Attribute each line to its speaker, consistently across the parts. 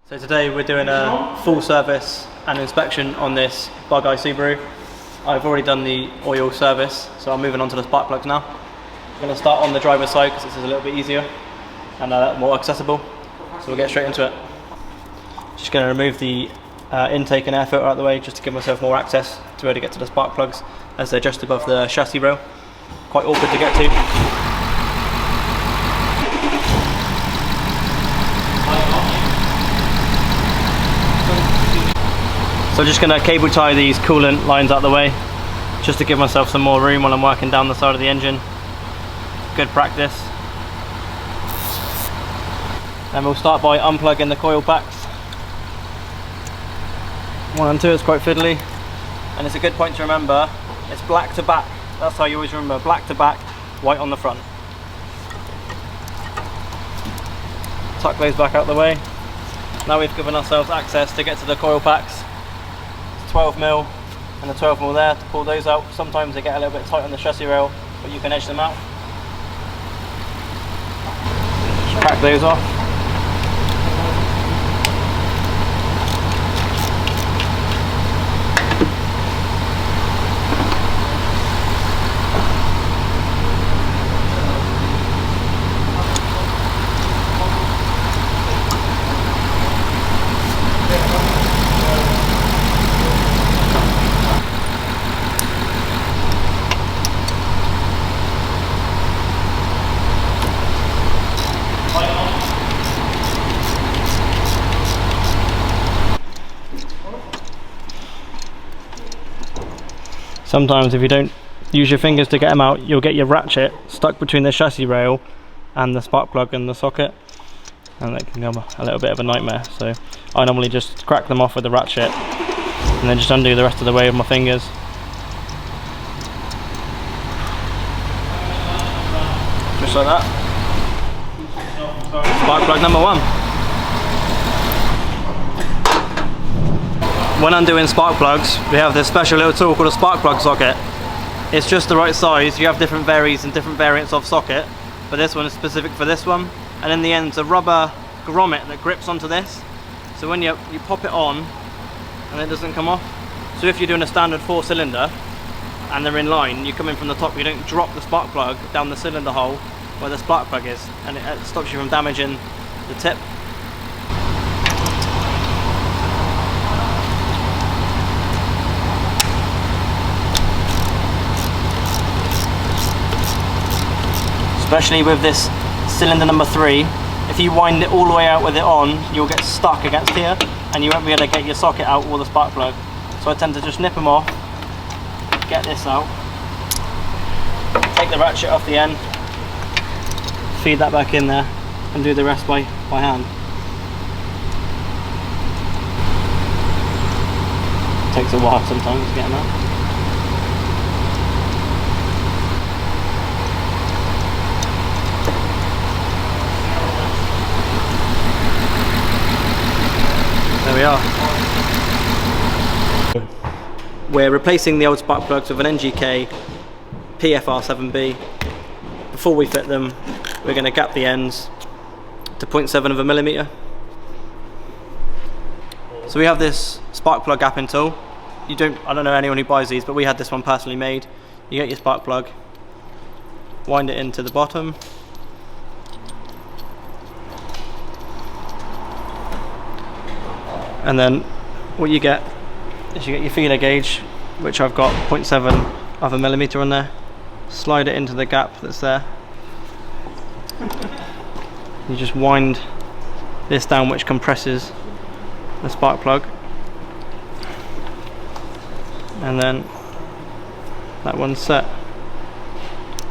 Speaker 1: So today we're doing a full service and inspection on this Bug Eye Subaru. I've already done the oil service, so I'm moving on to the spark plugs now. I'm going to start on the driver's side because this is a little bit easier and more accessible. So we'll get straight into it. Just going to remove the intake and air filter out of the way just to give myself more access to be able to get to the spark plugs as they're just above the chassis rail. Quite awkward to get to. So I'm just going to cable tie these coolant lines out of the way just to give myself some more room while I'm working down the side of the engine. Good practice. And we'll start by unplugging the coil packs. 1 and 2 is quite fiddly, and it's a good point to remember, it's black to back. That's how you always remember, black to back, white on the front. Tuck those back out the way. Now we've given ourselves access to get to the coil packs. 12mm and the 12mm there to pull those out. Sometimes they get a little bit tight on the chassis rail, but you can edge them out. Just crack those off. Sometimes if you don't use your fingers to get them out, you'll get your ratchet stuck between the chassis rail and the spark plug and the socket, and that can become a little bit of a nightmare. So I normally just crack them off with the ratchet and then just undo the rest of the way with my fingers. Just like that. Spark plug number 1. When undoing spark plugs, we have this special little tool called a spark plug socket. It's just the right size. You have different varies and different variants of socket, but this one is specific for this one. And in the end, it's a rubber grommet that grips onto this. So when you pop it on, and it doesn't come off. So if you're doing a standard 4-cylinder, and they're in line, you come in from the top, you don't drop the spark plug down the cylinder hole where the spark plug is, and it stops you from damaging the tip. Especially with this cylinder number 3, if you wind it all the way out with it on, you'll get stuck against here and you won't be able to get your socket out or the spark plug. So I tend to just nip them off, get this out, take the ratchet off the end, feed that back in there and do the rest by hand. Takes a while sometimes to get them out. There we are. We're replacing the old spark plugs with an NGK PFR7B. Before we fit them, we're going to gap the ends to 0.7 of a millimeter. So we have this spark plug gapping tool. I don't know anyone who buys these, but we had this one personally made. You get your spark plug, wind it into the bottom, and then what you get is you get your feeler gauge, which I've got 0.7 of a millimeter on there. Slide it into the gap that's there. You just wind this down, which compresses the spark plug, and then that one's set.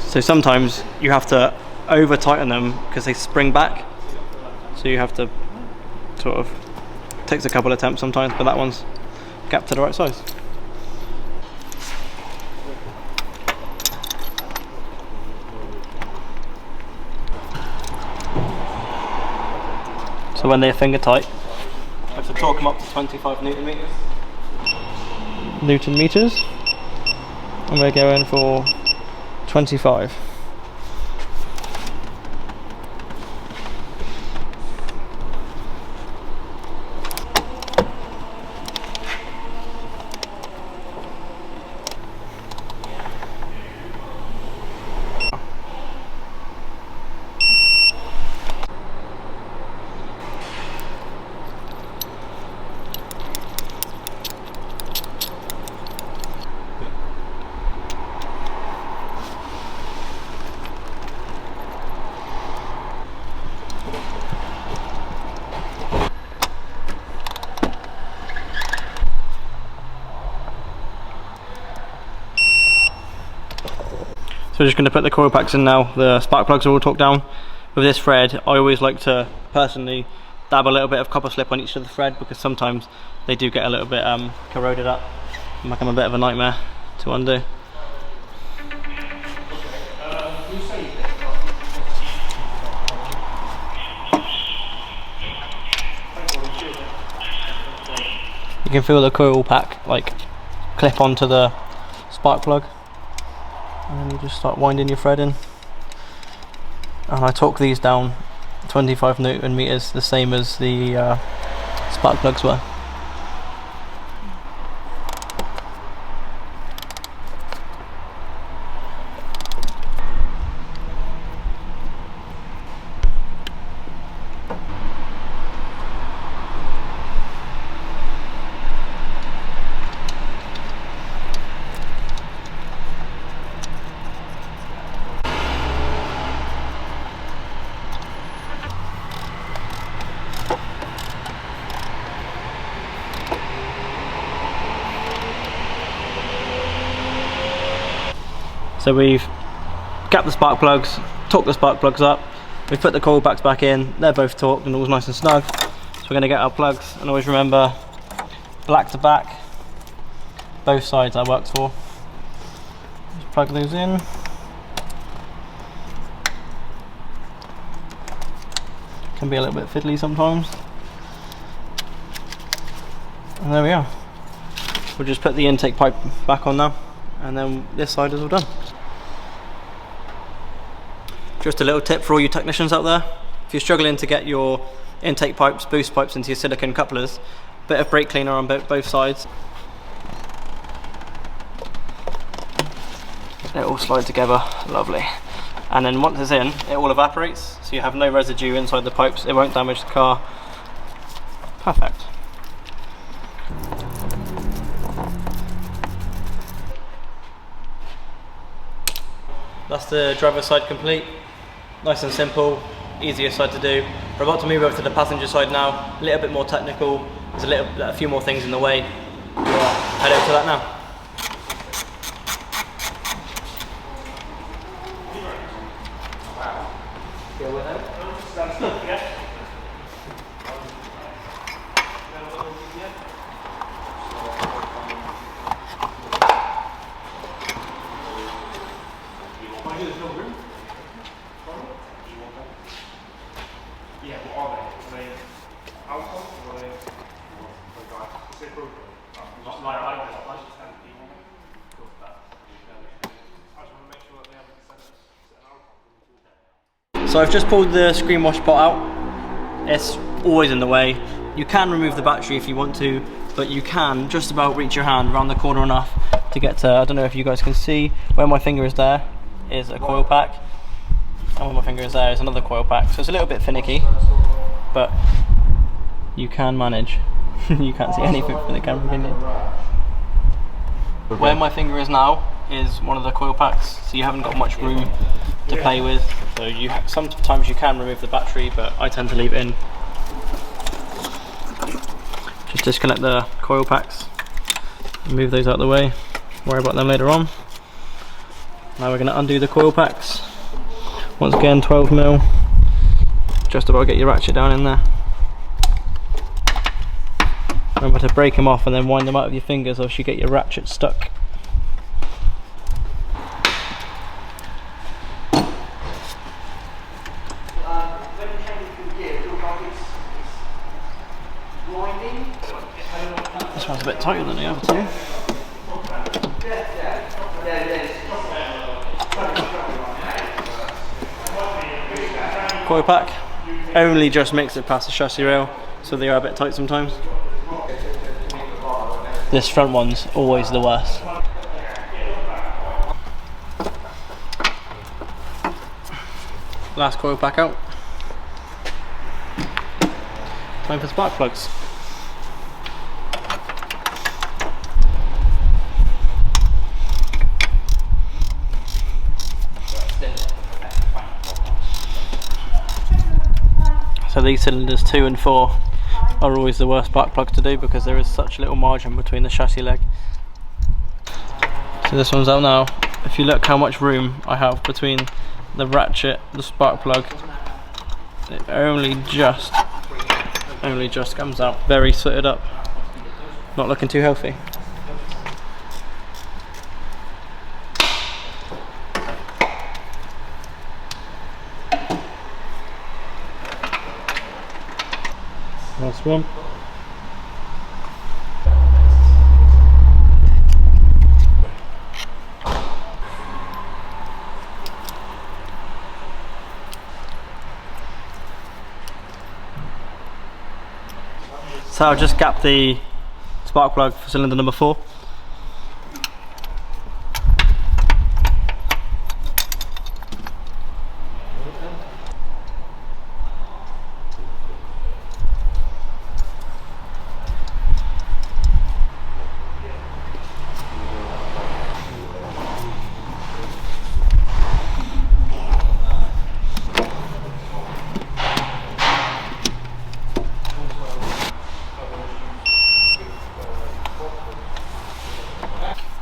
Speaker 1: So sometimes you have to over tighten them because they spring back, so you have to sort of, takes a couple of attempts sometimes, but that one's gapped to the right size. So when they're finger tight, I have to torque them up to 25 Newton meters, and we're going for 25. we're just going to put the coil packs in now. The spark plugs are all torqued down. With this thread, I always like to personally dab a little bit of copper slip on each of the thread, because sometimes they do get a little bit corroded up and become a bit of a nightmare to undo. You can feel the coil pack like clip onto the spark plug, and then you just start winding your thread in. And I torque these down 25 Newton meters, the same as the spark plugs were. So we've gapped the spark plugs, torqued the spark plugs up, we've put the coil packs back in, they're both torqued and all's nice and snug. So we're going to get our plugs, and always remember, black to back, both sides that works for. Just plug those in. Can be a little bit fiddly sometimes. And there we are. We'll just put the intake pipe back on now, and then this side is all done. Just a little tip for all you technicians out there: if you're struggling to get your intake pipes, boost pipes into your silicone couplers, bit of brake cleaner on both sides. It all slide together, lovely. And then once it's in, it all evaporates, so you have no residue inside the pipes, it won't damage the car. Perfect. That's the driver's side complete. Nice and simple, easier side to do. We're about to move over to the passenger side now, a little bit more technical. There's a few more things in the way. We'll head over to that now. So I've just pulled the screen wash pot out. It's always in the way. You can remove the battery if you want to, but you can just about reach your hand around the corner enough to get to, I don't know if you guys can see, where my finger is there is a coil pack, and where my finger is there is another coil pack. So it's a little bit finicky, but you can manage. You can't see anything from the camera, can you? Where my finger is now is one of the coil packs, so you haven't got much room to play with. So sometimes you can remove the battery, but I tend to leave it in. Just disconnect the coil packs, move those out of the way, worry about them later on. Now we're going to undo the coil packs. Once again, 12mm, just about get your ratchet down in there. Remember to break them off and then wind them out with your fingers, or else you get your ratchet stuck. This one's a bit tighter than the other two. Coil pack only just makes it past the chassis rail, so they are a bit tight sometimes. This front one's always the worst. Last coil pack out. Time for spark plugs. So these cylinders 2 and 4 are always the worst spark plugs to do, because there is such little margin between the chassis leg. So this one's out now. if you look how much room I have between the ratchet, the spark plug, it only just comes out. Very slitted up, not looking too healthy. Last one. So I've just gapped the spark plug for cylinder number 4.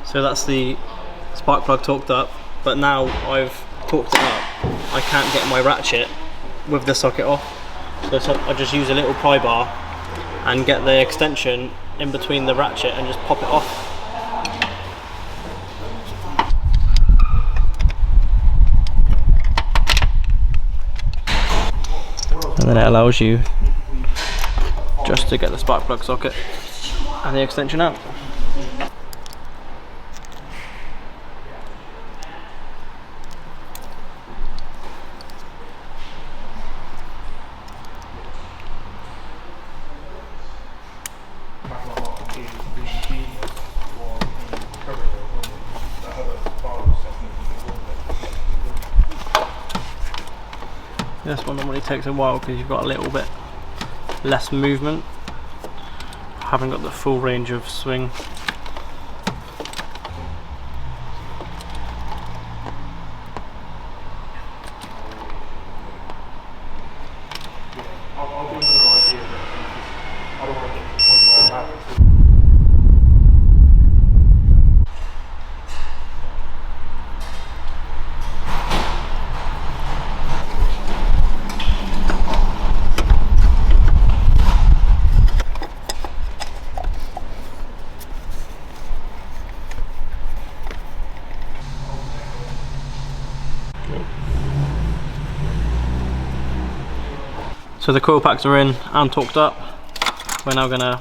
Speaker 1: So that's the spark plug torqued up, but now I've torqued it up, I can't get my ratchet with the socket off. So I just use a little pry bar and get the extension in between the ratchet and just pop it off. And then it allows you just to get the spark plug socket and the extension out. This one normally takes a while because you've got a little bit less movement. I haven't got the full range of swing. So the coil packs are in and torqued up. We're now going to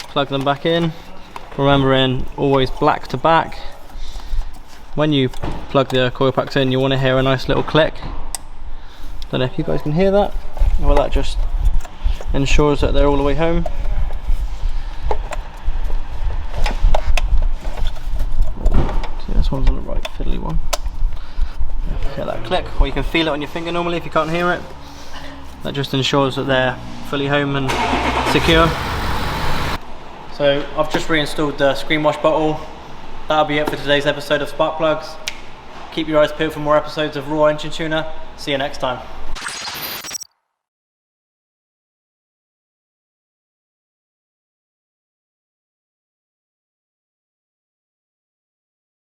Speaker 1: plug them back in. Remembering always black to back. When you plug the coil packs in, you want to hear a nice little click. Don't know if you guys can hear that. Well, that just ensures that they're all the way home. See, this one's on the right fiddly one. Hear that click, or you can feel it on your finger normally if you can't hear it. That just ensures that they're fully home and secure. So I've just reinstalled the screen wash bottle. That'll be it for today's episode of Spark Plugs. Keep your eyes peeled for more episodes of Raw Engine Tuner. See you next time.